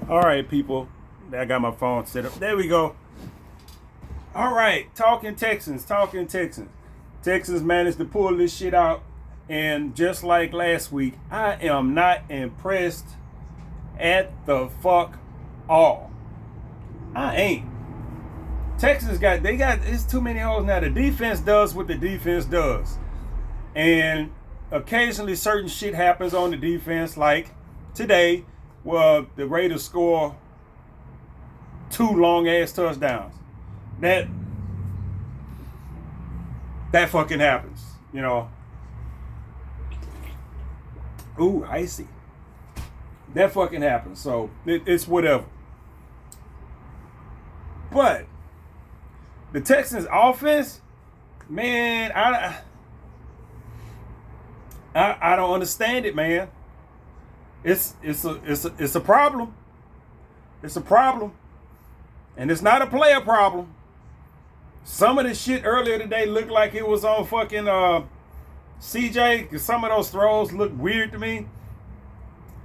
All right, people. I got my phone set up. There we go. All right, talking Texans, talking Texans. Texans managed to pull this shit out, and just like last week, I am not impressed at the fuck all. I ain't. Texans got it's too many holes now. The defense does what the defense does, and occasionally certain shit happens on the defense, like today, well, the Raiders score two long ass touchdowns. That that fucking happens, you know. Ooh, icy. That fucking happens. So it's whatever. But the Texans offense, man, I don't understand it, man. It's a problem. It's a problem. And it's not a player problem. Some of the shit earlier today looked like it was on fucking CJ, because some of those throws look weird to me.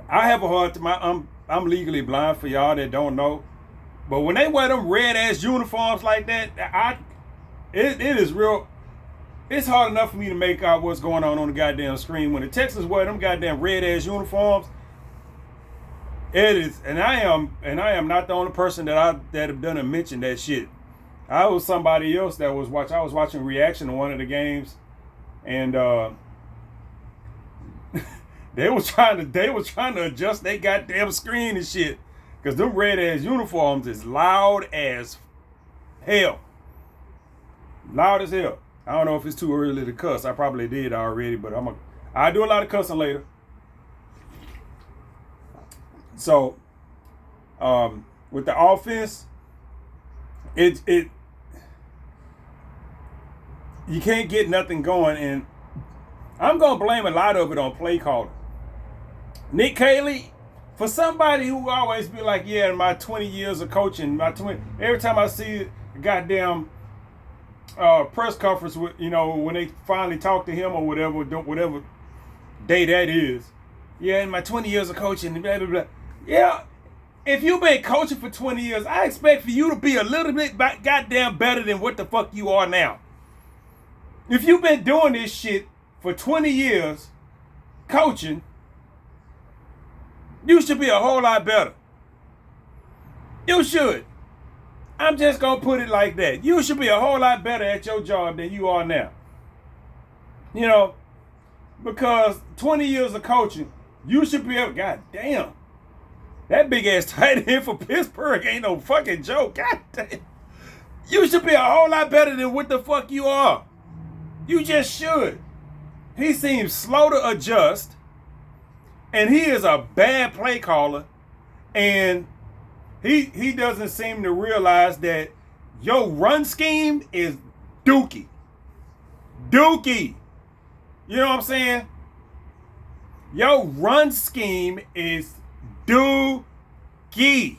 I have a hard time. I'm legally blind for y'all that don't know. But when they wear them red ass uniforms like that, it is real. It's hard enough for me to make out what's going on the goddamn screen. When the Texans wear them goddamn red ass uniforms, it is, and I am not the only person that have done and mentioned that shit. I was somebody else that was watching. I was watching reaction to one of the games, and they was trying to adjust their goddamn screen and shit, because them red ass uniforms is loud as hell. Loud as hell. I don't know if it's too early to cuss. I probably did already, but I do a lot of cussing later. So, with the offense, it you can't get nothing going, and I'm gonna blame a lot of it on play calling. Nick Caley, for somebody who always be like, yeah, in my 20 years of coaching, every time I see a goddamn press conference with, when they finally talk to him or whatever day that is. Yeah, in my 20 years of coaching, blah blah blah. Yeah, if you've been coaching for 20 years, I expect for you to be a little bit goddamn better than what the fuck you are now. If you've been doing this shit for 20 years, coaching, you should be a whole lot better. You should. I'm just going to put it like that. You should be a whole lot better at your job than you are now. Because 20 years of coaching, you should be able, god damn. That big ass tight end for Pittsburgh ain't no fucking joke. God damn. You should be a whole lot better than what the fuck you are. You just should. He seems slow to adjust, and he is a bad play caller, and he doesn't seem to realize that your run scheme is dookie. Dookie. You know what I'm saying? Your run scheme is dookie.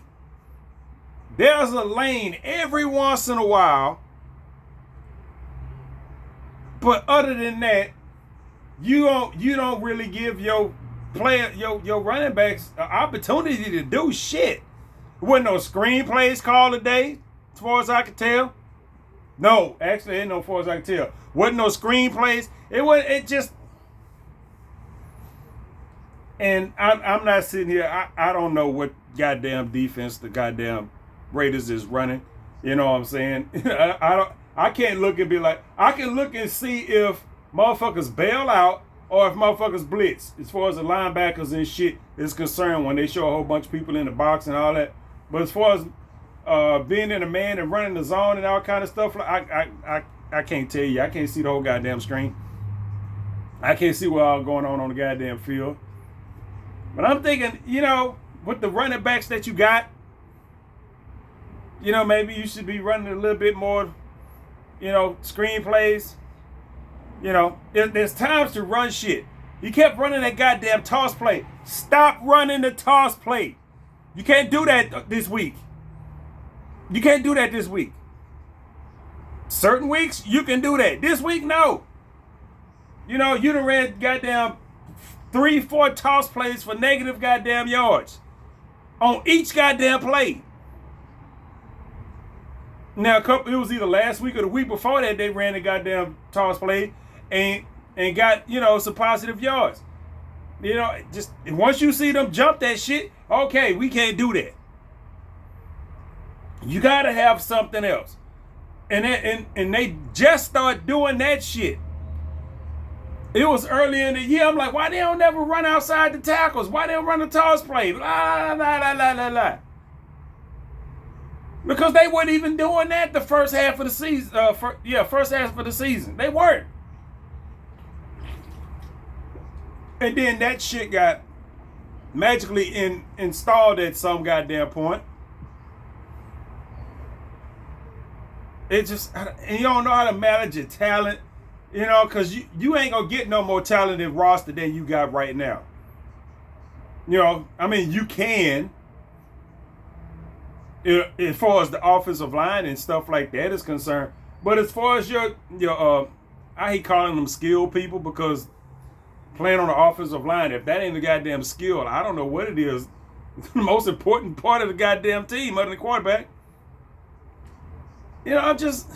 There's a lane every once in a while, but other than that, you don't really give your player your running backs an opportunity to do shit. There wasn't no screenplays called today, as far as I could tell. No, actually, ain't no, as far as I could tell. Wasn't no screenplays. It just. And I'm not sitting here. I don't know what goddamn defense the goddamn Raiders is running. You know what I'm saying? I can't look and be like, I can look and see if motherfuckers bail out or if motherfuckers blitz, as far as the linebackers and shit is concerned, when they show a whole bunch of people in the box and all that. But as far as being in a man and running the zone and all kind of stuff, I can't tell you. I can't see the whole goddamn screen. I can't see what all going on the goddamn field. But I'm thinking, with the running backs that you got, maybe you should be running a little bit more, screenplays. There's times to run shit. You kept running that goddamn toss play. Stop running the toss play. You can't do that this week. You can't do that this week. Certain weeks, you can do that. This week, no. You done ran goddamn 3-4 toss plays for negative goddamn yards. on each goddamn play. Now, it was either last week or the week before that they ran the goddamn toss play and got, some positive yards. Just once you see them jump that shit, okay, we can't do that. You gotta have something else. And they just start doing that shit. It was early in the year. I'm like, why they don't never run outside the tackles? Why they don't run the toss play? La, la, la, la, la, la. Because they weren't even doing that the first half of the season. First half of the season. They weren't. And then that shit got magically installed at some goddamn point. It just, and you don't know how to manage your talent, because you ain't going to get no more talented roster than you got right now. You can, as far as the offensive line and stuff like that is concerned. But as far as your I hate calling them skilled people, because playing on the offensive line, if that ain't the goddamn skill, I don't know what it is. It's the most important part of the goddamn team, other than the quarterback. I'm just,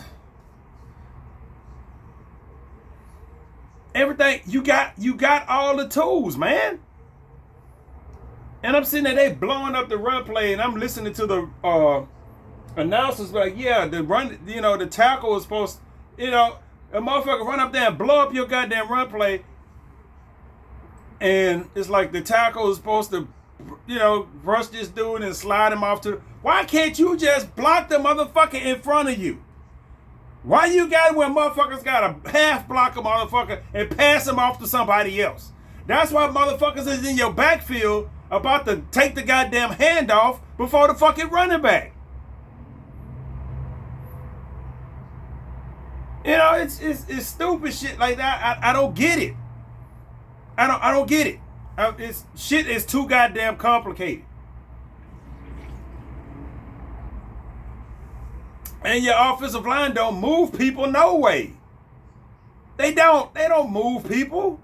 everything, you got all the tools, man. And I'm sitting there, they blowing up the run play, and I'm listening to the announcers like, yeah, the run, the tackle is supposed, a motherfucker run up there and blow up your goddamn run play. And it's like the tackle is supposed to, rush this dude and slide him off to. Why can't you just block the motherfucker in front of you? Why you got where motherfuckers got to half block a motherfucker and pass him off to somebody else? That's why motherfuckers is in your backfield about to take the goddamn handoff before the fucking running back. It's stupid shit like that. I don't get it. I don't get it. Shit is too goddamn complicated. And your offensive line don't move people no way. They don't move people.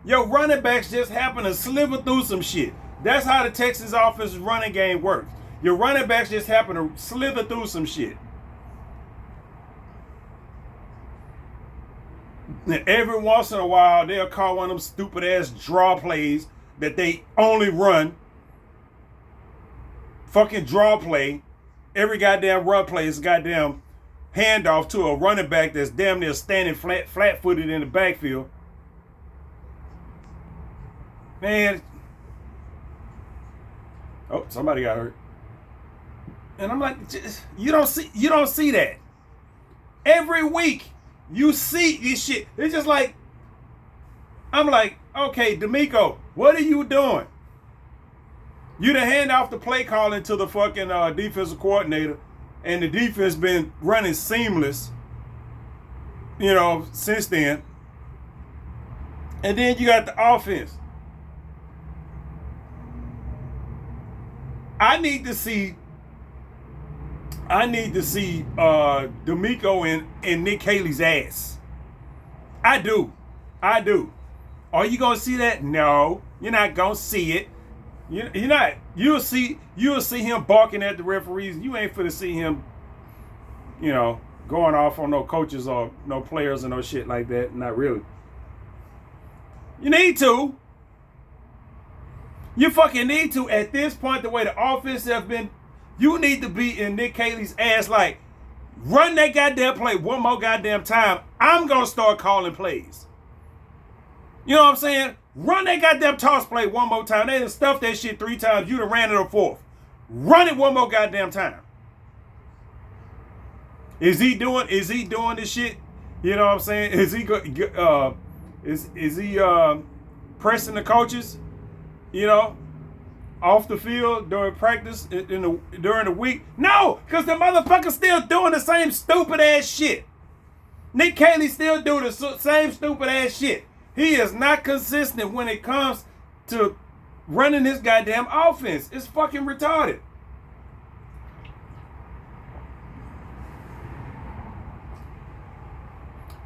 Your running backs just happen to sliver through some shit. That's how the Texans offensive running game works. Your running backs just happen to slither through some shit. And every once in a while, they'll call one of them stupid ass draw plays that they only run. Fucking draw play. Every goddamn run play is a goddamn handoff to a running back that's damn near standing flat-footed in the backfield. Man. Oh, somebody got hurt. And I'm like, you don't see that. Every week you see this shit. It's just like, I'm like, okay, D'Amico, what are you doing? You done hand off the play calling to the fucking defensive coordinator, and the defense been running seamless, since then. And then you got the offense. I need to see D'Amico and Nick Haley's ass. I do. Are you gonna see that? No, you're not gonna see it. You're not. You'll see him barking at the referees. You ain't finna see him, going off on no coaches or no players or no shit like that. Not really. You need to. You fucking need to. At this point, the way the offense has been, you need to be in Nick Haley's ass like, run that goddamn play one more goddamn time. I'm gonna start calling plays. You know what I'm saying? Run that goddamn toss play one more time. They done stuffed that shit 3 times. You done ran it a 4th. Run it one more goddamn time. Is he doing this shit? You know what I'm saying? Is he pressing the coaches? Off the field during practice during the week? No, because the motherfucker's still doing the same stupid ass shit. Nick Haley still doing the same stupid ass shit. He is not consistent when it comes to running this goddamn offense. It's fucking retarded.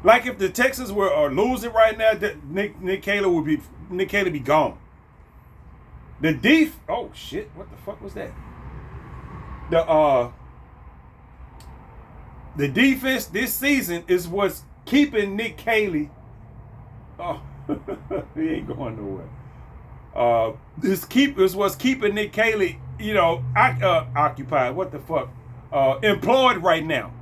Like if the Texans are losing right now, Nick Haley be gone. Oh shit! What the fuck was that? The defense this season is what's keeping Nick Caley. Oh, he ain't going nowhere. Is what's keeping Nick Caley, occupied. What the fuck? Employed right now.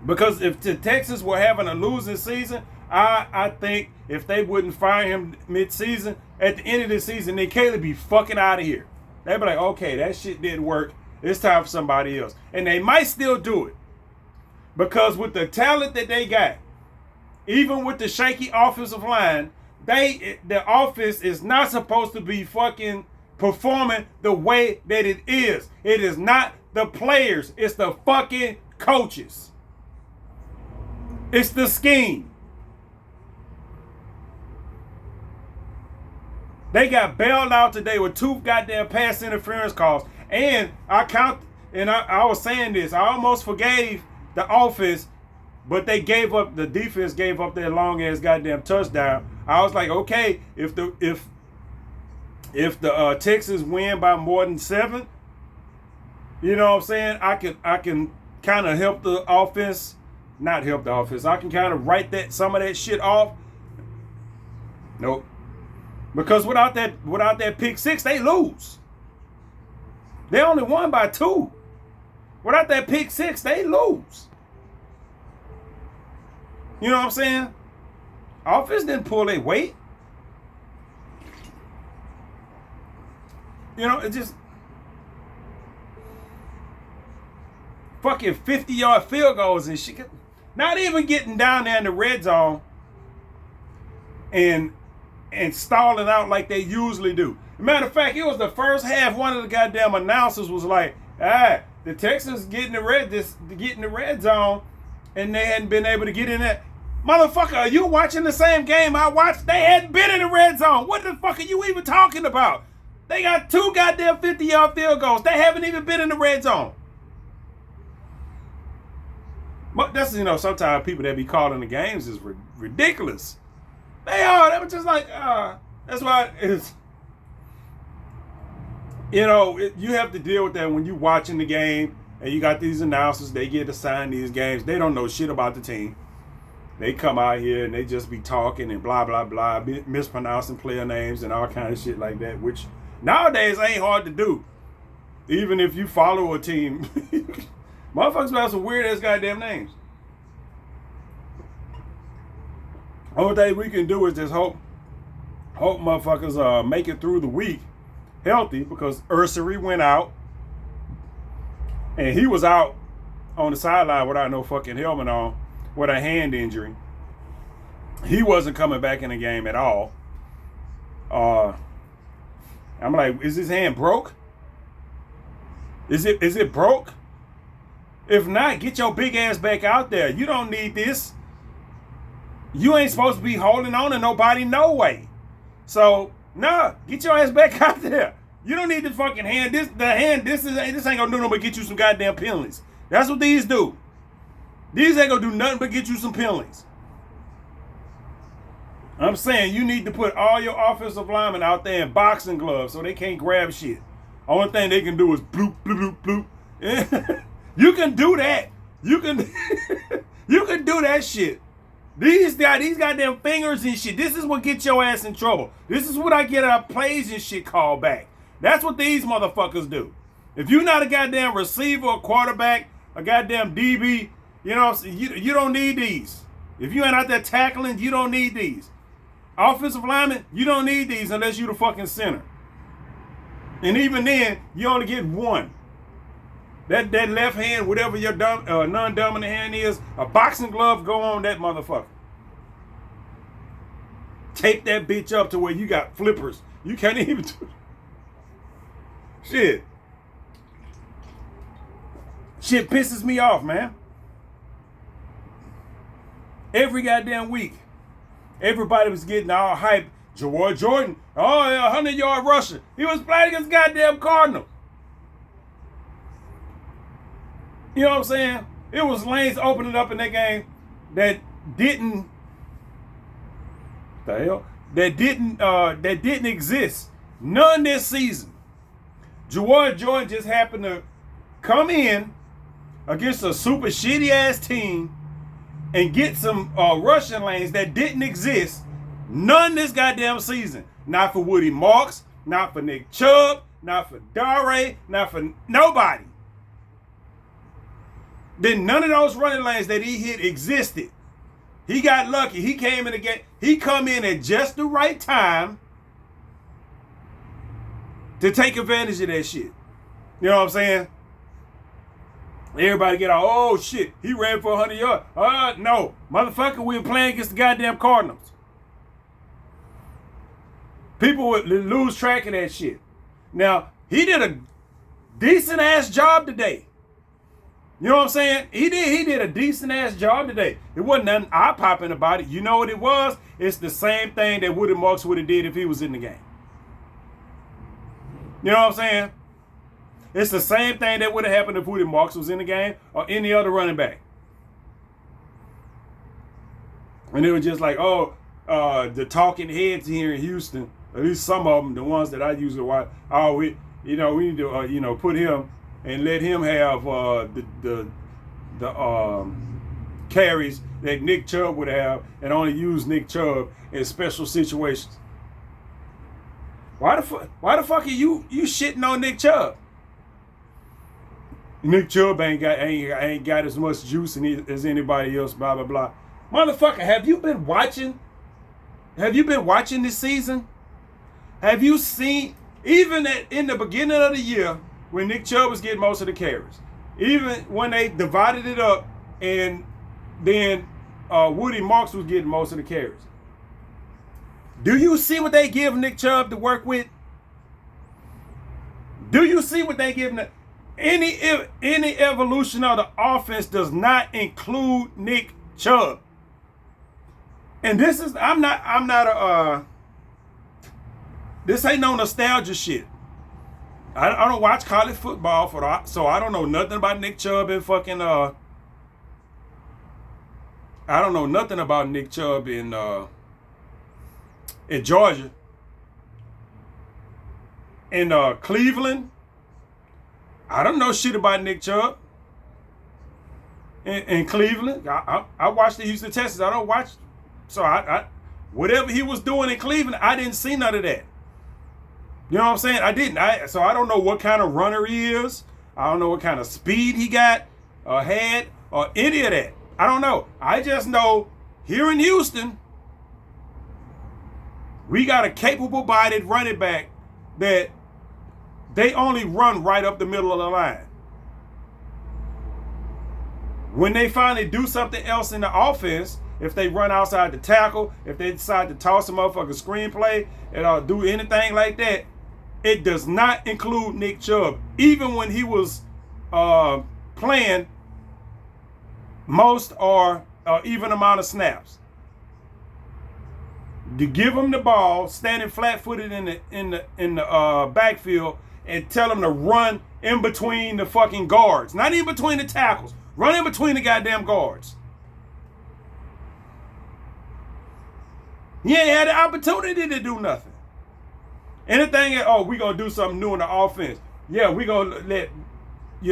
Because if the Texans were having a losing season, I think if they wouldn't fire him mid-season, at the end of the season, Nick Caley be fucking out of here. They'd be like, okay, that shit didn't work. It's time for somebody else. And they might still do it. Because with the talent that they got, even with the shaky offensive line, the offense is not supposed to be fucking performing the way that it is. It is not the players. It's the fucking coaches. It's the scheme. They got bailed out today with 2 goddamn pass interference calls. And I was saying this, I almost forgave the offense, but the defense gave up that long ass goddamn touchdown. I was like, okay, if the Texans win by more than 7, you know what I'm saying? I can kind of help the offense, not help the offense. I can kind of write some of that shit off. Nope. Because without that pick 6, they lose. They only won by 2. Without that pick 6, they lose. You know what I'm saying? Offense didn't pull their weight. It just fucking 50-yard field goals and shit. Not even getting down there in the red zone and stalling out like they usually do. Matter of fact, it was the first half. One of the goddamn announcers was like, the Texans getting the red zone, and they hadn't been able to get in that. Motherfucker, are you watching the same game I watched? They hadn't been in the red zone. What the fuck are you even talking about? They got 2 goddamn 50-yard field goals. They haven't even been in the red zone. But that's, sometimes people that be calling the games is ridiculous. They are. They were just like, that's why it's, you have to deal with that when you watching the game and you got these announcers, they get assigned these games. They don't know shit about the team. They come out here and they just be talking and blah, blah, blah, mispronouncing player names and all kind of shit like that, which nowadays ain't hard to do. Even if you follow a team. Motherfuckers have some weird-ass goddamn names. Only thing we can do is just hope motherfuckers make it through the week healthy, because Ursary went out. And he was out on the sideline without no fucking helmet on with a hand injury. He wasn't coming back in the game at all. I'm like, is his hand broke? Is it broke? If not, get your big ass back out there. You don't need this. You ain't supposed to be holding on to nobody no way. So, nah, get your ass back out there. You don't need the fucking hand. This ain't gonna do nothing but get you some goddamn penalties. That's what these do. These ain't gonna do nothing but get you some penalties. I'm saying you need to put all your offensive linemen out there in boxing gloves so they can't grab shit. Only thing they can do is bloop, bloop, bloop, bloop. You can do that. You can do that shit. These goddamn fingers and shit. This is what gets your ass in trouble. This is what I get our plays and shit called back. That's what these motherfuckers do. If you're not a goddamn receiver, a quarterback, a goddamn DB, you don't need these. If you ain't out there tackling, you don't need these. Offensive lineman, you don't need these unless you the fucking center. And even then, you only get one. That left hand, whatever your non-dominant hand is, a boxing glove go on that motherfucker. Tape that bitch up to where you got flippers. You can't even do it. Shit pisses me off, man. Every goddamn week, everybody was getting all hyped. Jawar Jordan, 100-yard rusher. He was playing against goddamn Cardinals. You know what I'm saying? It was lanes opening up in that game that didn't exist None this season. Jawad Jordan just happened to come in against a super shitty ass team and get some rushing lanes that didn't exist none this goddamn season. Not for Woody Marks, not for Nick Chubb, not for Dare, not for nobody. Then none of those running lanes that he hit existed. He got lucky. He came in the game. He come in at just the right time to take advantage of that shit. You know what I'm saying? Everybody get out, oh shit, he ran for 100 yards. No, motherfucker, we were playing against the goddamn Cardinals. People would lose track of that shit. Now, he did a decent ass job today. You know what I'm saying? He did a decent ass job today. It wasn't nothing eye-popping about it. You know what it was? It's the same thing that Woody Marks would have did if he was in the game. You know what I'm saying? It's the same thing that would have happened if Woody Marks was in the game or any other running back. And it was just like, the talking heads here in Houston, at least some of them, the ones that I usually watch, we need to, put him and let him have the carries that Nick Chubb would have and only use Nick Chubb in special situations. Why the fuck are you shitting on Nick Chubb? Nick Chubb ain't got as much juice as anybody else, blah, blah, blah. Motherfucker, have you been watching this season? Have you seen, even in the beginning of the year, when Nick Chubb was getting most of the carries, even when they divided it up and then Woody Marks was getting most of the carries, do you see what they give Nick Chubb to work with? Do you see what they give him? Any evolution of the offense does not include Nick Chubb. And this is, this ain't no nostalgia shit. I don't watch college football so I don't know nothing about Nick Chubb and fucking I don't know nothing about Nick Chubb in Georgia. In Cleveland, I don't know shit about Nick Chubb. In Cleveland, I watched the Houston Texans. I don't watch, so I whatever he was doing in Cleveland, I didn't see none of that. You know what I'm saying? I didn't. So I don't know what kind of runner he is. I don't know what kind of speed he got or had or any of that. I don't know. I just know here in Houston, we got a capable-bodied running back that they only run right up the middle of the line. When they finally do something else in the offense, if they run outside the tackle, if they decide to toss a motherfucking screenplay and do anything like that, it does not include Nick Chubb. Even when he was playing most or even amount of snaps. To give him the ball, standing flat-footed in the backfield, and tell him to run in between the fucking guards. Not even between the tackles. Run in between the goddamn guards. He ain't had the opportunity to do nothing. Anything, we gonna do something new in the offense. Yeah, we gonna we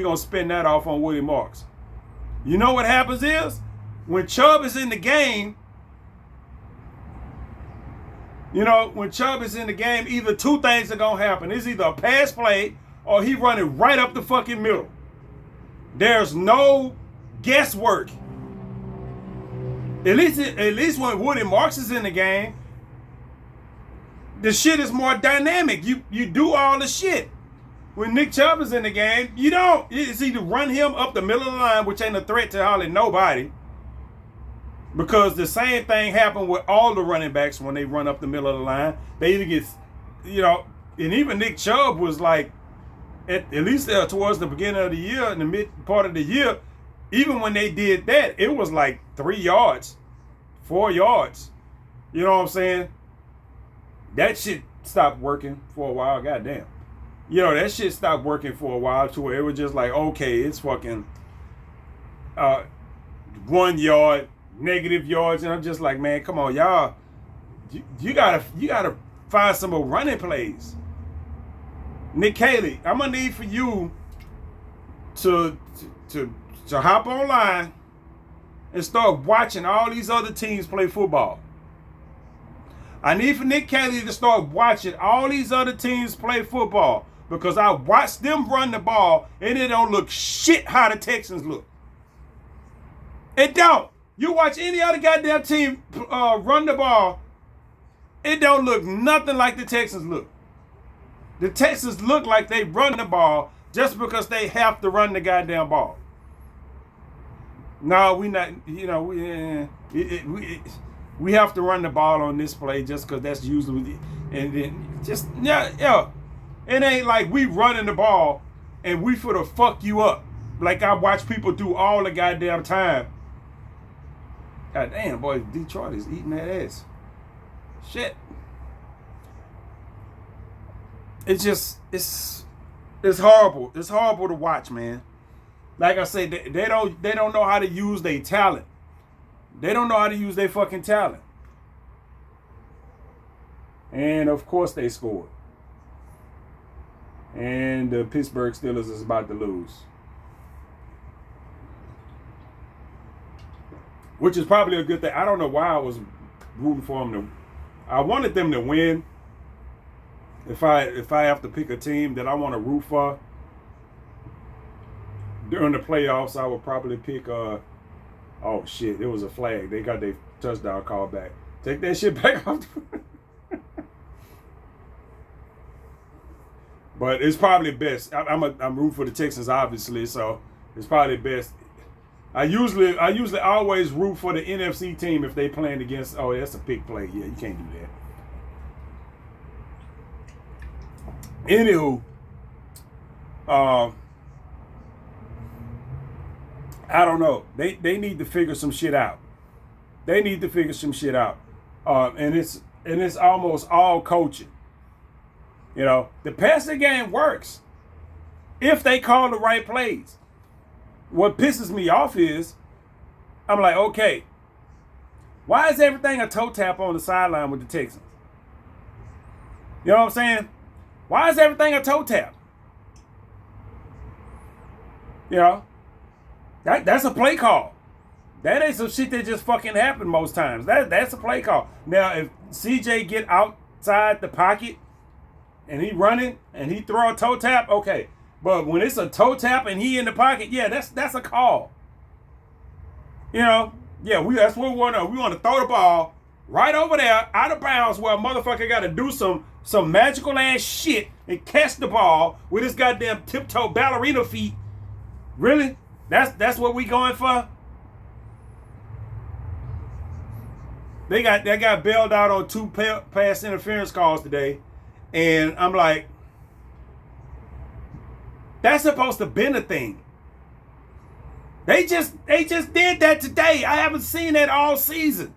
gonna spend that off on Woody Marks. You know what happens is, when Chubb is in the game, either two things are going to happen. It's either a pass play or he running right up the fucking middle. There's no guesswork. At least when Woody Marks is in the game, the shit is more dynamic. You do all the shit. When Nick Chubb is in the game, you don't. It's either run him up the middle of the line, which ain't a threat to hardly nobody. Because the same thing happened with all the running backs when they run up the middle of the line. They either get, and even Nick Chubb was like, at least towards the beginning of the year, in the mid part of the year, even when they did that, it was like 3 yards, 4 yards. You know what I'm saying? That shit stopped working for a while. Goddamn. That shit stopped working for a while to where it was just like, okay, it's fucking 1 yard, negative yards, and I'm just like, man, come on, y'all. You gotta find some more running plays. Nick Caley, I'm gonna need for you to hop online and start watching all these other teams play football. I need for Nick Caley to start watching all these other teams play football, because I watched them run the ball and it don't look shit how the Texans look. It don't. You watch any other goddamn team run the ball, it don't look nothing like the Texans look. The Texans look like they run the ball just because they have to run the goddamn ball. No, we not. You know, we have to run the ball on this play just because that's usually, and then just yeah. It ain't like we running the ball and we for to fuck you up like I watch people do all the goddamn time. God damn, boy, Detroit is eating that ass. Shit. It's just, it's horrible. It's horrible to watch, man. Like I said, they don't know how to use their talent. They don't know how to use their fucking talent. And of course they scored. And the Pittsburgh Steelers is about to lose. Which is probably a good thing. I don't know why I was rooting for them to. I wanted them to win. If I have to pick a team that I want to root for during the playoffs, I would probably pick oh shit, it was a flag. They got their touchdown call back. Take that shit back off. But it's probably best. I'm rooting for the Texans, obviously, so it's probably best. I usually always root for the NFC team if they playing against. Oh, that's a big play. Yeah, you can't do that. Anywho, I don't know. They need to figure some shit out. They need to figure some shit out. And it's almost all coaching. You know, the passing game works if they call the right plays. What pisses me off is, I'm like, okay, why is everything a toe tap on the sideline with the Texans? You know what I'm saying? Why is everything a toe tap? You know, that's a play call. That ain't some shit that just fucking happen most times. That's a play call. Now, if CJ get outside the pocket and he running and he throw a toe tap, okay. But when it's a toe tap and he in the pocket, yeah, that's a call. You know, yeah, that's what we want to. We want to throw the ball right over there, out of bounds, where a motherfucker got to do some magical ass shit and catch the ball with his goddamn tiptoe ballerina feet. Really? That's what we going for? They got bailed out on 2 pass interference calls today, and I'm like, that's supposed to been a thing. They just did that today. I haven't seen that all season.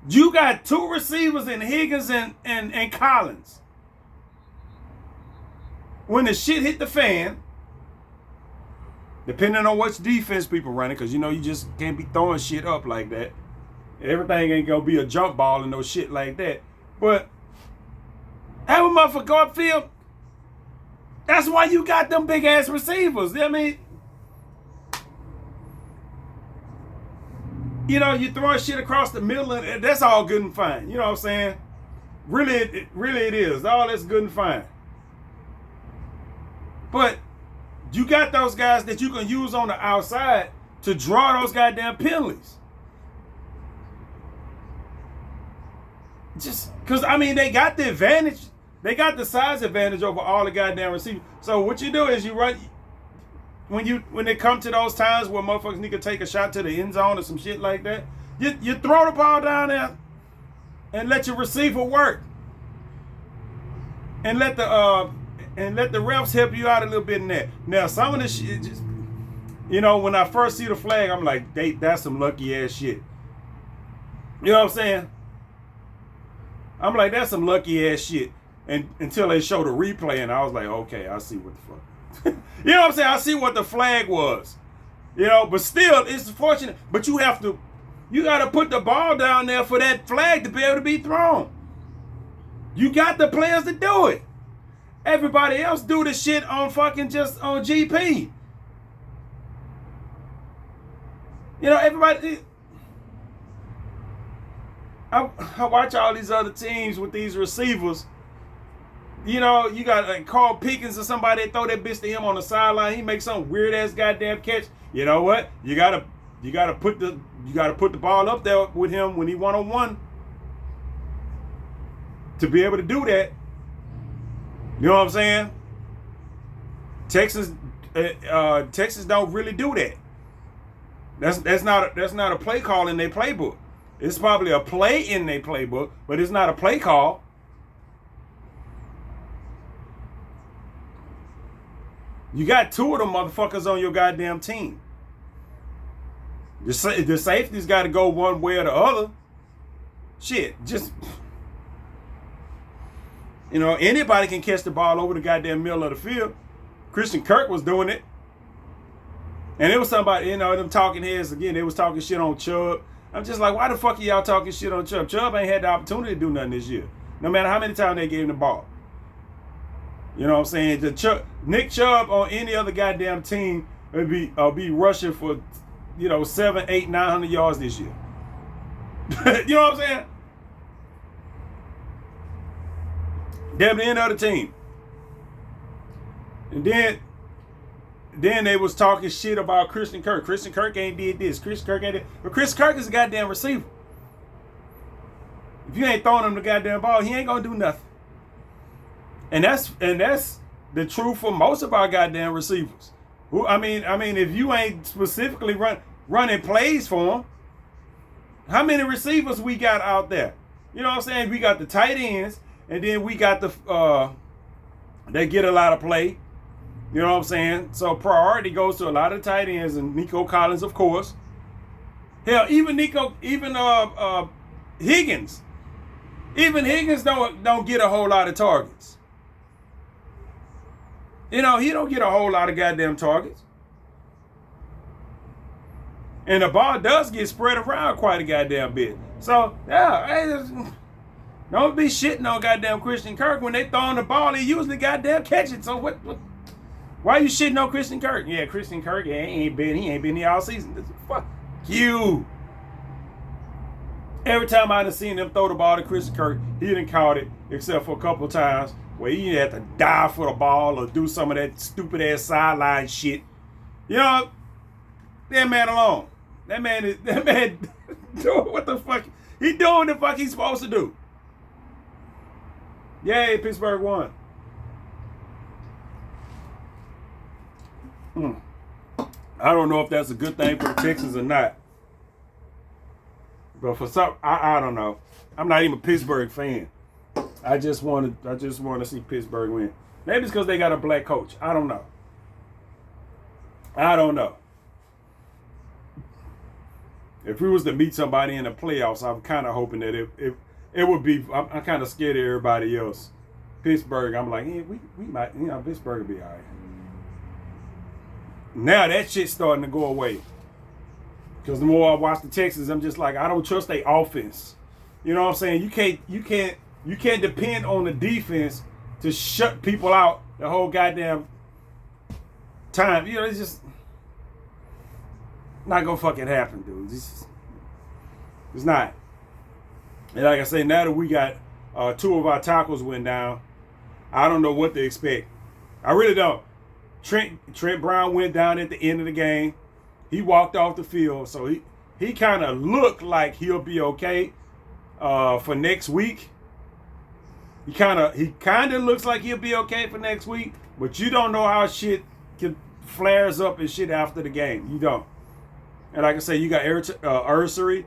You got 2 receivers in Higgins and Collins. When the shit hit the fan, depending on which defense people running, because you know you just can't be throwing shit up like that. Everything ain't gonna be a jump ball and no shit like that. But have a motherfucker go upfield. That's why you got them big ass receivers. I mean, you know, you throwing shit across the middle, and that's all good and fine. You know what I'm saying? Really it is. All that's good and fine. But you got those guys that you can use on the outside to draw those goddamn penalties. Just because, I mean, they got the advantage. They got the size advantage over all the goddamn receivers. So what you do is you run, when it come to those times where motherfuckers need to take a shot to the end zone or some shit like that, you throw the ball down there and let your receiver work. And let the refs help you out a little bit in that. Now, some of this shit, just, you know, when I first see the flag, I'm like, that's some lucky ass shit. You know what I'm saying? I'm like, that's some lucky ass shit. And until they show the replay, and I was like, okay, I see what the fuck. You know what I'm saying? I see what the flag was. You know, but still, it's fortunate. But you got to put the ball down there for that flag to be able to be thrown. You got the players to do it. Everybody else do the shit on fucking just on GP. You know, everybody. I watch all these other teams with these receivers. You know, you got like Carl Pickens or somebody, they throw that bitch to him on the sideline. He makes some weird ass goddamn catch. You know what? You gotta put the ball up there with him when he 1-on-1 to be able to do that. You know what I'm saying? Texans don't really do that. That's not a play call in their playbook. It's probably a play in their playbook, but it's not a play call. You got two of them motherfuckers on your goddamn team. The safety's got to go one way or the other. Shit, just, you know, anybody can catch the ball over the goddamn middle of the field. Christian Kirk was doing it. And it was somebody, you know, them talking heads, again, they was talking shit on Chubb. I'm just like, why the fuck are y'all talking shit on Chubb? Chubb ain't had the opportunity to do nothing this year. No matter how many times they gave him the ball. You know what I'm saying? Nick Chubb on any other goddamn team would be rushing for, you know, 700, 800, 900 yards this year. You know what I'm saying? Damn the end of the team. And then they was talking shit about Christian Kirk. Christian Kirk ain't did this. Christian Kirk ain't did. But Christian Kirk is a goddamn receiver. If you ain't throwing him the goddamn ball, he ain't gonna do nothing. And that's the truth for most of our goddamn receivers. I mean, if you ain't specifically running plays for them, how many receivers we got out there? You know what I'm saying? We got the tight ends, and then we got the they get a lot of play. You know what I'm saying? So priority goes to a lot of tight ends and Nico Collins, of course. Hell, even Higgins. Even Higgins don't get a whole lot of targets. You know, he don't get a whole lot of goddamn targets. And the ball does get spread around quite a goddamn bit. So, yeah, don't be shitting on goddamn Christian Kirk. When they throwing the ball, he usually goddamn catch it. So what why are you shitting on Christian Kirk? Yeah, Christian Kirk, he ain't been here all season. Fuck you. Every time I done seen them throw the ball to Christian Kirk, he done caught it, except for a couple times where he had to dive for the ball or do some of that stupid ass sideline shit. You know, that man alone. That man doing what the fuck. He doing the fuck he's supposed to do. Yay, Pittsburgh won. I don't know if that's a good thing for the Texans or not. But for some, I don't know. I'm not even a Pittsburgh fan. I just want to see Pittsburgh win. Maybe it's because they got a black coach. I don't know. If we was to meet somebody in the playoffs, I'm kind of hoping that it would be. I'm kind of scared of everybody else. Pittsburgh, I'm like, yeah, we might, you know, Pittsburgh will be all right. Now that shit's starting to go away. Because the more I watch the Texans, I'm just like, I don't trust their offense. You know what I'm saying? You can't depend on the defense to shut people out the whole goddamn time. You know, it's just not gonna fucking happen, dude. It's not. And like I say, now that we got two of our tackles went down, I don't know what to expect. I really don't. Trent Brown went down at the end of the game. He walked off the field, so he kind of looked like he'll be okay for next week. He kind of looks like he'll be okay for next week, but you don't know how shit flares up and shit after the game. You don't. And like I say, you got Ursary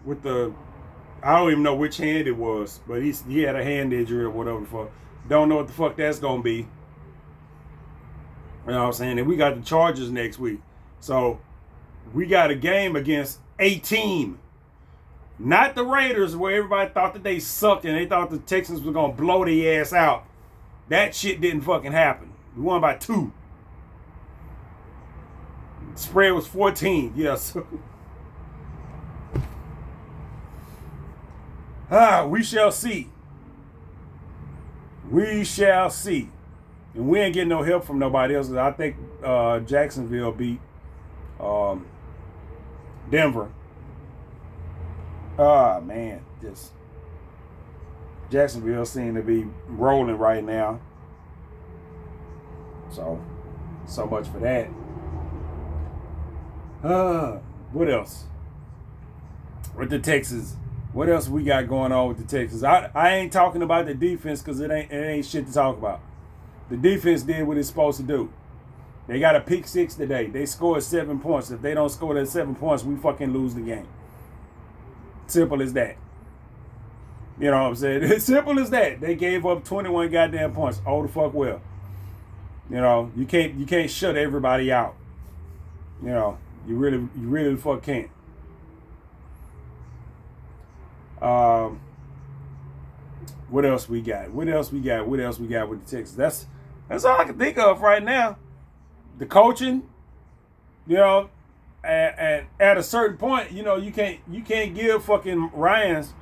with the, I don't even know which hand it was, but he had a hand injury or whatever the fuck. Don't know what the fuck that's gonna be. You know what I'm saying? And we got the Chargers next week. So we got a game against a team. Not the Raiders, where everybody thought that they sucked and they thought the Texans were going to blow their ass out. That shit didn't fucking happen. We won by 2. The spread was 14. Yes. We shall see. We shall see. And we ain't getting no help from nobody else. I think Jacksonville beat Denver. Man, just Jacksonville seem to be rolling right now. So much for that. What else? With the Texans. What else we got going on with the Texans? I ain't talking about the defense because it ain't shit to talk about. The defense did what it's supposed to do. They got a pick 6 today. They scored 7 points. If they don't score that 7 points, we fucking lose the game. Simple as that. You know what I'm saying? It's simple as that. They gave up 21 goddamn points. Oh, the fuck well. You know, you can't shut everybody out. You know, you really the fuck can't. What else we got? What else we got with the Texans? That's all I can think of right now. The coaching, you know, and at a certain point, you know, you can't give fucking Ryans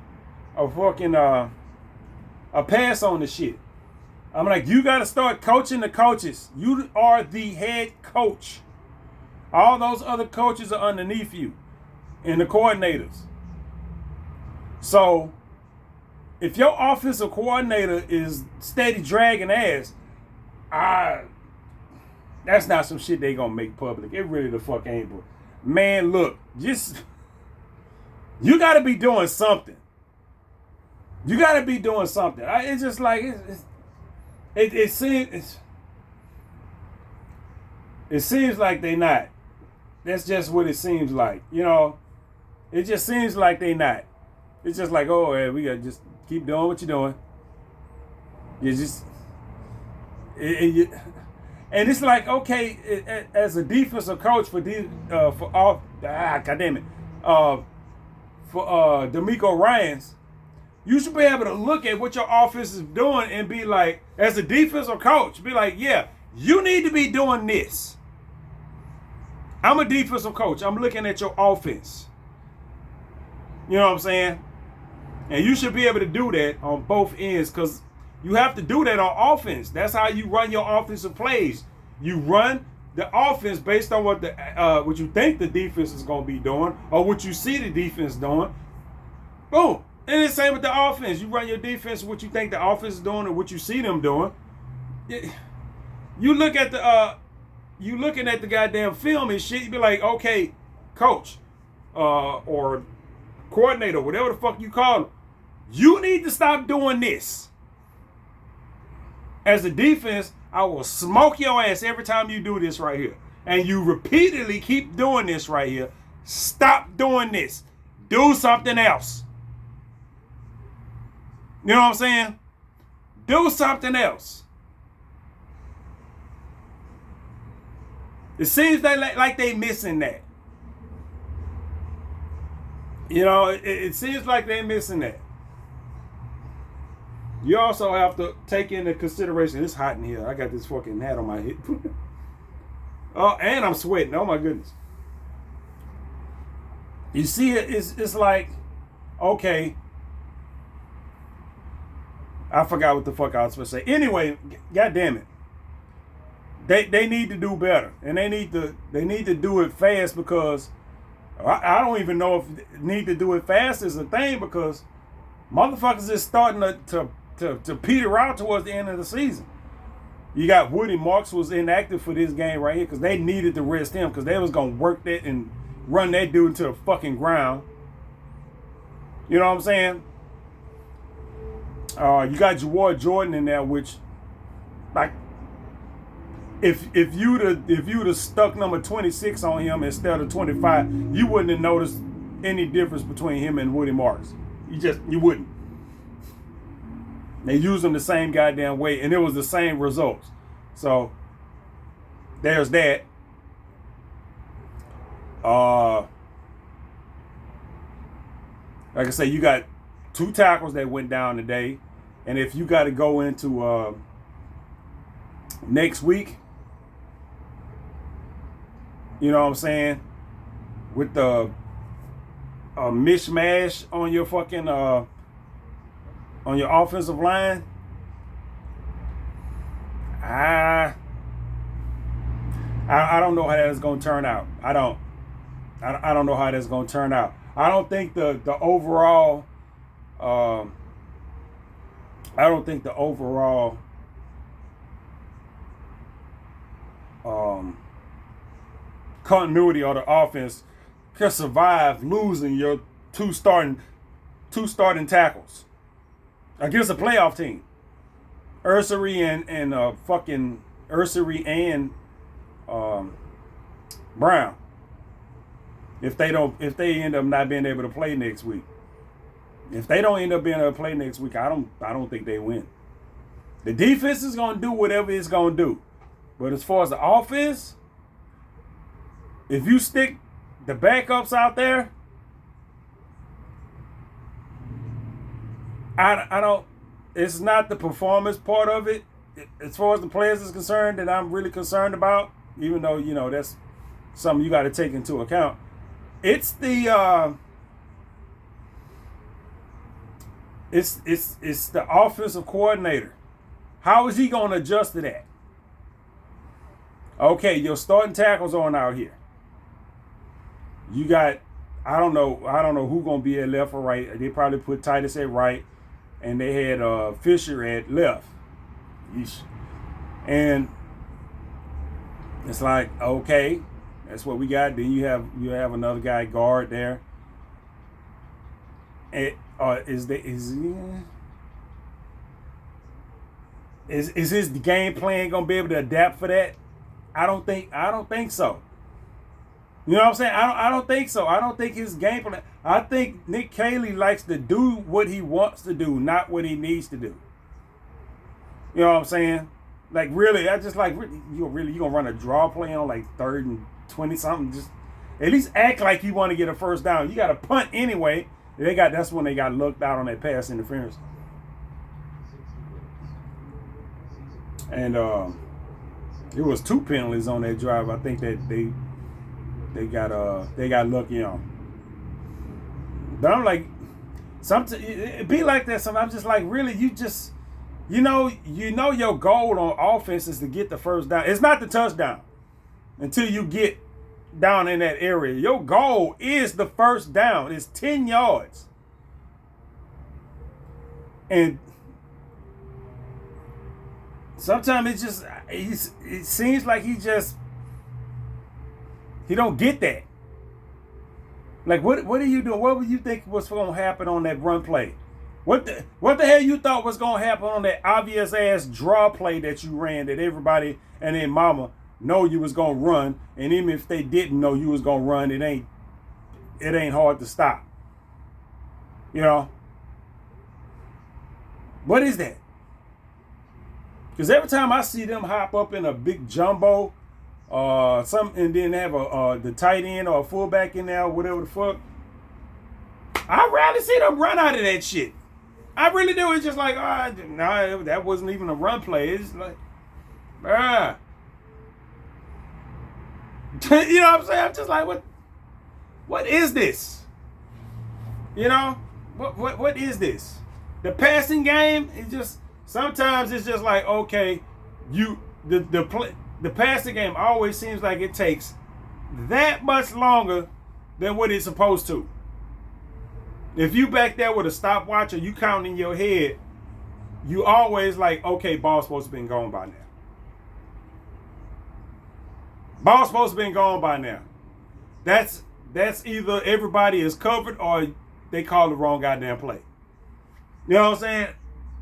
a fucking a pass on the shit. I'm like, you got to start coaching the coaches. You are the head coach. All those other coaches are underneath you and the coordinators. So if your offensive coordinator is steady dragging ass, that's not some shit they gonna make public. It really the fuck ain't. But man, look, you got to be doing something. You got to be doing something. It's just like it seems like they not. That's just what it seems like. You know, it just seems like they not. It's just like, oh, yeah, we got to just keep doing what you're doing. You just, and it's like, okay, as a defensive coach for D'Amico Ryans, you should be able to look at what your offense is doing and be like, as a defensive coach, be like, yeah, you need to be doing this. I'm a defensive coach. I'm looking at your offense. You know what I'm saying? And you should be able to do that on both ends because you have to do that on offense. That's how you run your offensive plays. You run the offense based on what you think the defense is going to be doing or what you see the defense doing. Boom. And it's the same with the offense. You run your defense what you think the offense is doing or what you see them doing. You look at you looking at the goddamn film and shit, you be like, okay, coach, or coordinator, whatever the fuck you call him, you need to stop doing this. As a defense, I will smoke your ass every time you do this right here. And you repeatedly keep doing this right here. Stop doing this. Do something else. You know what I'm saying? Do something else. It seems like they missing that. You know, it seems like they're missing that. You also have to take into consideration, it's hot in here. I got this fucking hat on my head. Oh, and I'm sweating. Oh my goodness. You see, it's like, okay. I forgot what the fuck I was supposed to say. Anyway, god damn it. They need to do better. And they need to do it fast because I don't even know if need to do it fast is a thing because motherfuckers is starting to peter out towards the end of the season. You got Woody Marks was inactive for this game right here because they needed to rest him because they was going to work that and run that dude to the fucking ground. You know what I'm saying? You got Jawar Jordan in there, which, like, if you'd have stuck number 26 on him instead of 25, you wouldn't have noticed any difference between him and Woody Marks. You wouldn't. They used them the same goddamn way, and it was the same results. So there's that. Like I say, you got 2 tackles that went down today, and if you got to go into next week, you know what I'm saying, with the mishmash on your fucking on your offensive line, I don't know how that's going to turn out. I don't know how that's going to turn out. I don't think the overall continuity of the offense can survive losing your two starting tackles against a playoff team. Ursery and Brown. If they end up not being able to play next week. If they don't end up being able to play next week, I don't think they win. The defense is gonna do whatever it's gonna do. But as far as the offense, if you stick the backups out there, I don't. It's not the performance part of it, as far as the players is concerned, that I'm really concerned about. Even though that's something you got to take into account. It's the it's the offensive coordinator. How is he going to adjust to that? Okay, your starting tackles on out here. You got, I don't know who gonna be at left or right. They probably put Titus at right, and they had Fisher at left. Yeesh. And it's like, okay, that's what we got. Then you have another guy guard there. And, is his game plan gonna be able to adapt for that? I don't think so. You know what I'm saying? I don't think so. I don't think his game plan. I think Nick Caley likes to do what he wants to do, not what he needs to do. You know what I'm saying? Like, really, I just like, you gonna run a draw play on like 3rd and 20 something? Just at least act like you want to get a first down. You got to punt anyway. That's when they got looked out on that pass interference. And it was 2 penalties on that drive. I think that they got lucky on. But I'm like, sometimes it be like that. Sometimes I'm just like, really, you just, you know your goal on offense is to get the first down. It's not the touchdown until you get down in that area. Your goal is the first down. It's 10 yards. And sometimes it seems like he don't get that. Like, what are you doing? What would you think was going to happen on that run play? What the hell you thought was going to happen on that obvious ass draw play that you ran that everybody and then mama know you was going to run, and even if they didn't know you was going to run, it ain't hard to stop. You know? What is that? Because every time I see them hop up in a big jumbo, and then have the tight end or a fullback in there, or whatever the fuck, I rarely see them run out of that shit. I really do. It's just like, no, that wasn't even a run play. It's like, you know what I'm saying? I'm just like, what is this? You know, what is this? The passing game is just, sometimes it's just like, okay, the passing game always seems like it takes that much longer than what it's supposed to. If you back there with a stopwatch or you counting in your head, you always like, okay, ball's supposed to be gone by now. Ball's supposed to be gone by now. That's either everybody is covered or they call the wrong goddamn play. You know what I'm saying?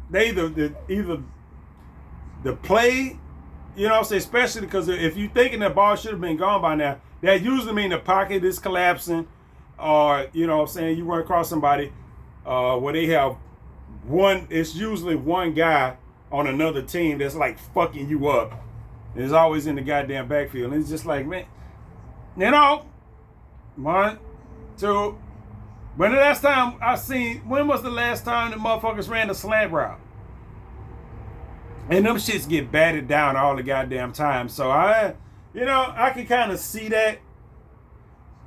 They either the play, you know what I'm saying, especially because if you're thinking that ball should have been gone by now, that usually means the pocket is collapsing, or, you know what I'm saying, you run across somebody where they have it's usually one guy on another team that's like fucking you up. It's always in the goddamn backfield. And it's just like, man, you know, 1, 2. When was the last time the motherfuckers ran a slant route? And them shits get batted down all the goddamn time. So I can kind of see that.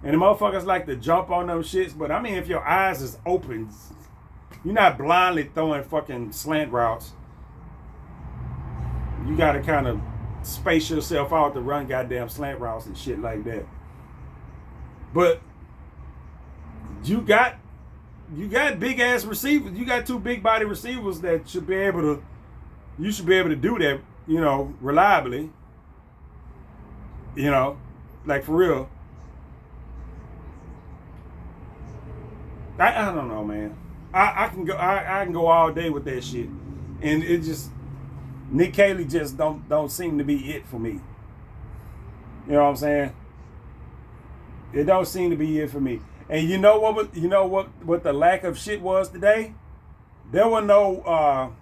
And the motherfuckers like to jump on them shits. But I mean, if your eyes is open, you're not blindly throwing fucking slant routes. you got to kind of space yourself out to run goddamn slant routes and shit like that. But you got big ass receivers. You got two big body receivers that should be able to. You should be able to do that, reliably. Like for real. I don't know, man. I can go all day with that shit, and it just Nick Caley just don't seem to be it for me. You know what I'm saying? It don't seem to be it for me. And you know what the lack of shit was today? There were no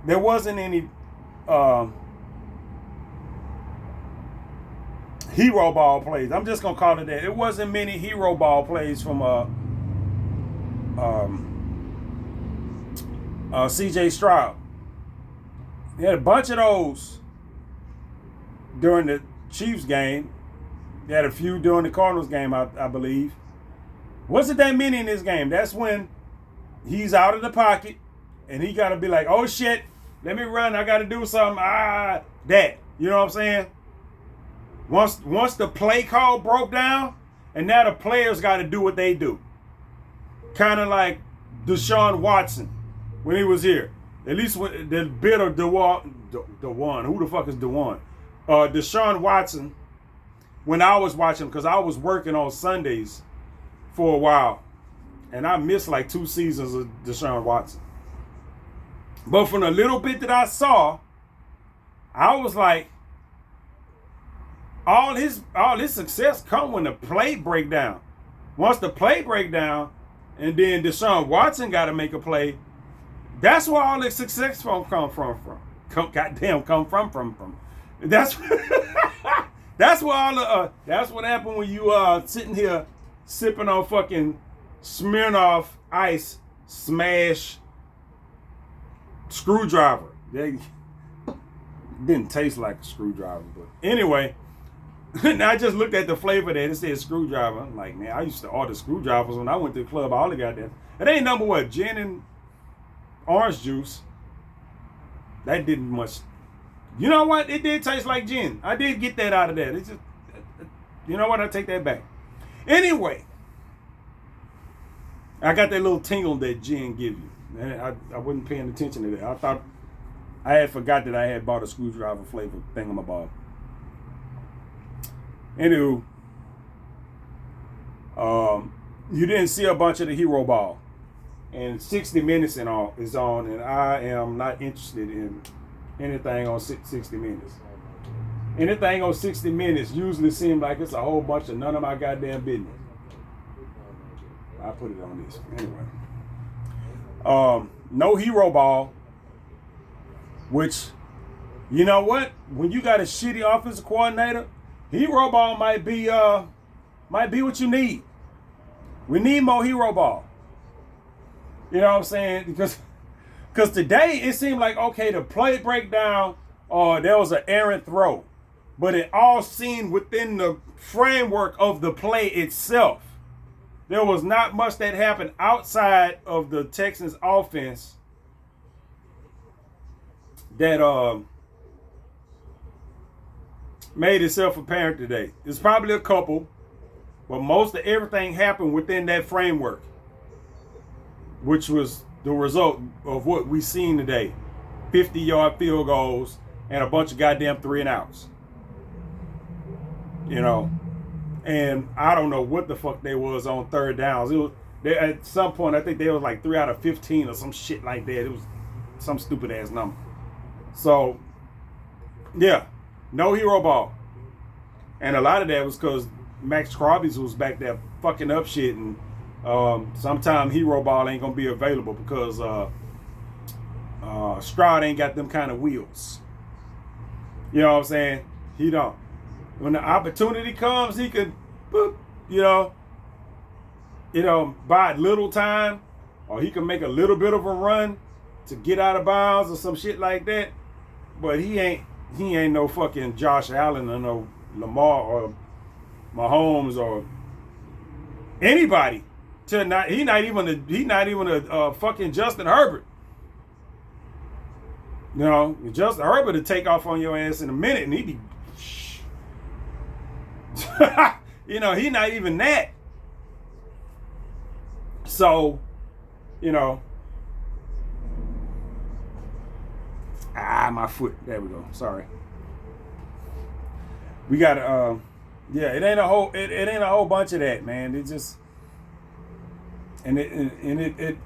there wasn't any hero ball plays. I'm just gonna call it that. It wasn't many hero ball plays from CJ Stroud. They had a bunch of those during the Chiefs game. They had a few during the Cardinals game, I believe. Wasn't that many in this game? That's when he's out of the pocket and he got to be like, oh shit, let me run. I got to do something. That. You know what I'm saying? Once the play call broke down, and now the players got to do what they do. Kind of like Deshaun Watson when he was here. At least when the bit of Dewan. Who the fuck is Dewan? Deshaun Watson. When I was watching, because I was working on Sundays for a while, and I missed like 2 seasons of Deshaun Watson. But from the little bit that I saw, I was like, all his success come when the play break down. Once the play break down, and then Deshaun Watson got to make a play, that's where all the success come from. That's that's where all the that's what happened when you sitting here sipping on fucking Smirnoff Ice Smash screwdriver. They didn't taste like a screwdriver, but anyway. Now I just looked at the flavor there. It said screwdriver. I'm like, man, I used to order screwdrivers when I went to the club. All the goddamn. It ain't number what? Gin and orange juice. That didn't much. You know what? It did taste like gin. I did get that out of that. It's just, you know what? I take that back. Anyway, I got that little tingle that gin give you. I wasn't paying attention to that. I thought I had forgot that I had bought a screwdriver flavor thingamabob. Anywho, you didn't see a bunch of the hero ball, and 60 Minutes and all is on, and I am not interested in anything on 60 Minutes. Anything on 60 Minutes usually seems like it's a whole bunch of none of my goddamn business. I put it on this anyway. No hero ball, which, you know what? When you got a shitty offensive coordinator, hero ball might be what you need. We need more hero ball. You know what I'm saying? Because today it seemed like, okay, the play breakdown, there was an errant throw. But it all seemed within the framework of the play itself. There was not much that happened outside of the Texans offense that made itself apparent today. There's probably a couple, but most of everything happened within that framework, which was the result of what we seen today. 50-yard field goals and a bunch of goddamn 3-and-outs. And I don't know what the fuck they was on third downs. At some point, I think they was like 3 out of 15 or some shit like that. It was some stupid ass number. So, yeah. No hero ball. And a lot of that was because Max Crosby was back there fucking up shit, and sometime hero ball ain't gonna be available because Stroud ain't got them kind of wheels. You know what I'm saying? He don't. When the opportunity comes, he could, buy little time, or he can make a little bit of a run to get out of bounds or some shit like that. But he ain't no fucking Josh Allen or no Lamar or Mahomes or anybody. He not even a fucking Justin Herbert. You know, Justin Herbert to take off on your ass in a minute, and he be, you know, he not even that. So, you know, my foot. There we go. Sorry. We got yeah, it ain't a whole bunch of that, man. It just and it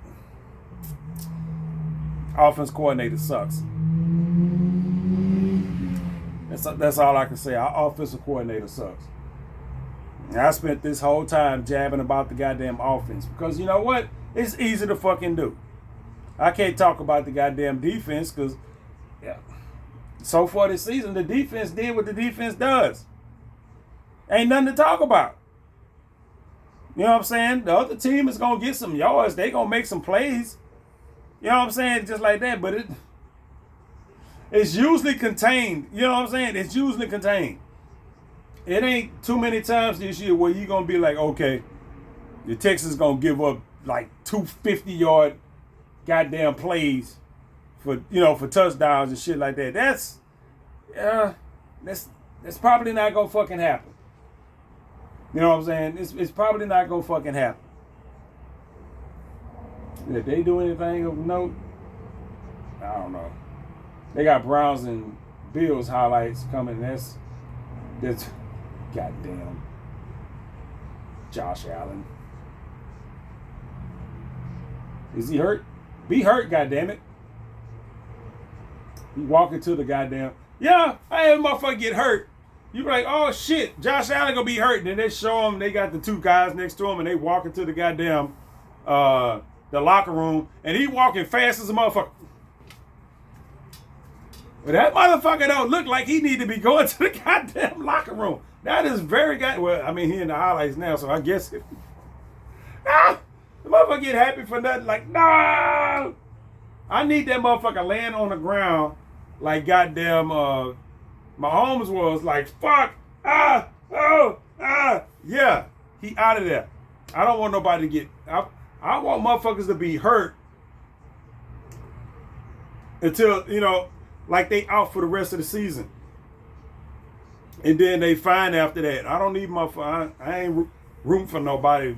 offense coordinator sucks. That's all I can say. Our offensive coordinator sucks. And I spent this whole time jabbing about the goddamn offense because you know what? It's easy to fucking do. I can't talk about the goddamn defense because so far this season the defense did what the defense does. Ain't nothing to talk about. You know what I'm saying? The other team is gonna get some yards. They gonna make some plays. You know what I'm saying? Just like that. But it's usually contained. You know what I'm saying? It's usually contained. It ain't too many times this year where you're going to be like, okay, the Texans going to give up like 250-yard goddamn plays for, you know, for touchdowns and shit like that. That's probably not going to fucking happen. You know what I'm saying? It's probably not going to fucking happen. Did they do anything of note? I don't know. They got Browns and Bills highlights coming. That's goddamn Josh Allen. Is he hurt? Be hurt, goddammit. He walking to the goddamn. Yeah, I had a motherfucker get hurt. You be like, oh shit, Josh Allen gonna be hurt. And then they show him they got the two guys next to him and they walking to the goddamn the locker room and he walking fast as a motherfucker. But that motherfucker don't look like he need to be going to the goddamn locker room. That is very well, I mean, he in the highlights now, so I guess the motherfucker get happy for nothing. Like, no! I need that motherfucker laying on the ground like goddamn Mahomes was like, fuck, yeah, he out of there. I don't want nobody to get, I want motherfuckers to be hurt until, you know, like they out for the rest of the season. And then they fine after that. I don't need I ain't rooting for nobody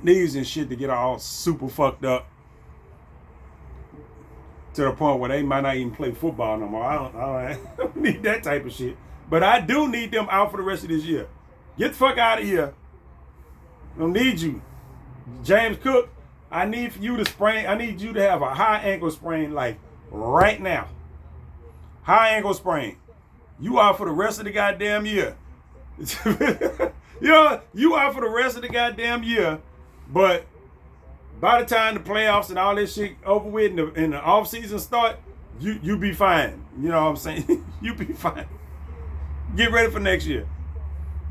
knees and shit to get all super fucked up to the point where they might not even play football no more. I don't need that type of shit. But I do need them out for the rest of this year. Get the fuck out of here. I don't need you. James Cook, I need you to have a high ankle sprain like right now. High ankle sprain. You out for the rest of the goddamn year. You know, you out for the rest of the goddamn year. But by the time the playoffs and all this shit over with and the off season start, you be fine. You know what I'm saying? You be fine. Get ready for next year.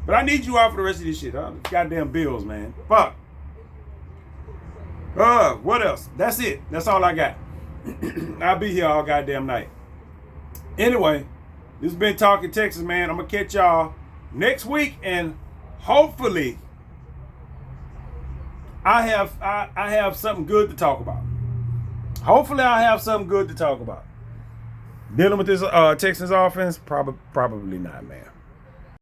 But I need you out for the rest of this shit. Goddamn Bills, man. Fuck. What else? That's it. That's all I got. I'll be here all goddamn night. Anyway, this has been Talking Texas, man. I'm going to catch y'all next week, and hopefully I have something good to talk about. Hopefully I have something good to talk about. Dealing with this Texans offense? Probably not, man.